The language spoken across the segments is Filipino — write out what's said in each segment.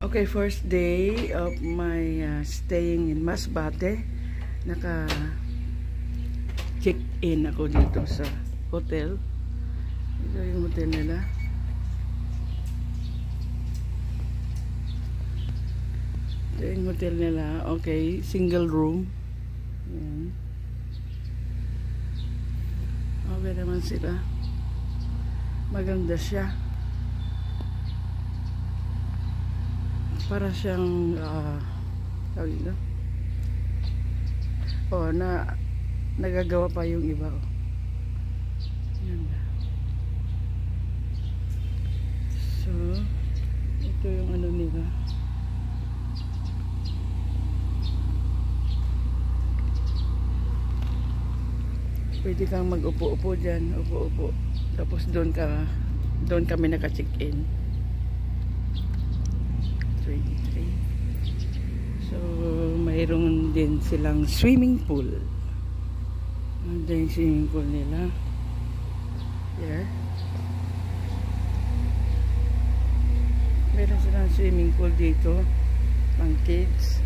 Okay, first day of my staying in Masbate. Naka-check-in ako dito sa hotel. Ito yung hotel nila. Ito yung hotel nila. Okay, single room. Ayan. Okay naman sila. Maganda siya. Para siyang tawag ito. Nagagawa pa yung iba. Ganda. So, ito yung ano nila. Pwede kang mag-upo-upo dyan. Upo-upo. Tapos doon kami naka-check-in. 23. So, mayroon din silang swimming pool. Ito yung swimming pool nila. There. Meron silang swimming pool dito. Pang kids.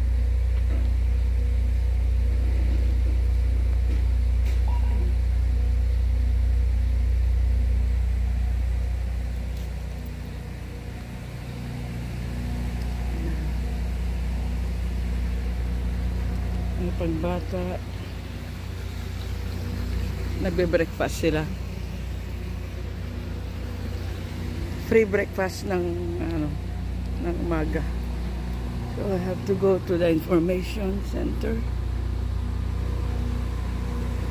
Pagbata, nagbe-breakfast sila. Free breakfast ng umaga. So I have to go to the information center.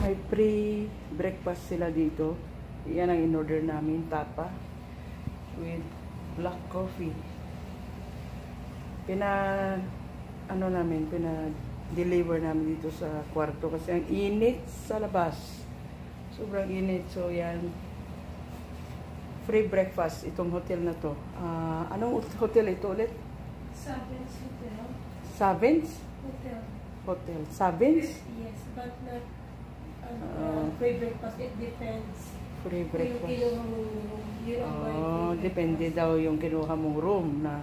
May free breakfast sila dito. Yan ang in-order namin, tapa with black coffee. Deliver namin dito sa kwarto kasi ang init sa labas. Sobrang init. So yan, free breakfast itong hotel na to. Anong hotel ito ulit? Savins Hotel. Savins? Hotel. Hotel. Savins? Yes, but not free breakfast. It depends. Free breakfast. Depende daw yung kinuha mong room na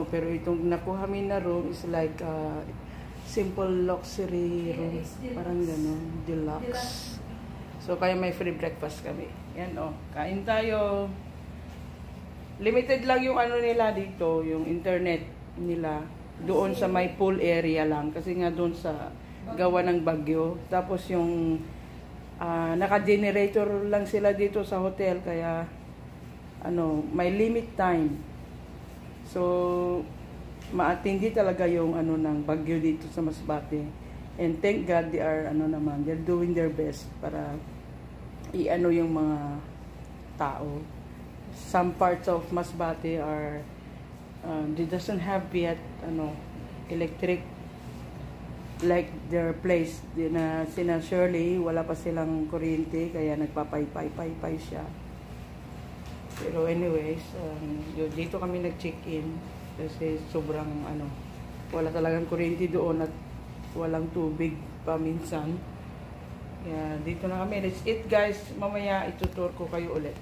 pero itong nakuha min na room is like simple luxury room. Parang gano'n. Deluxe. So, kaya may free breakfast kami. Yan, kain tayo. Limited lang yung nila dito, yung internet nila. Doon sa may pool area lang. Kasi nga doon sa gawa ng bagyo. Tapos yung naka-generator lang sila dito sa hotel. Kaya, may limit time. So, maatindi talaga yung ng bagyo dito sa Masbate. And thank God they are they're doing their best para yung mga tao. Some parts of Masbate are they doesn't have yet electric like their place na sina Shirley, wala pa silang kuryente kaya nagpapay-pay siya. Pero anyways, dito kami nag-check-in. Kasi sobrang wala talagang kuryente doon at walang tubig paminsan. Kaya dito na kami. Let's eat guys. Mamaya itutur ko kayo ulit.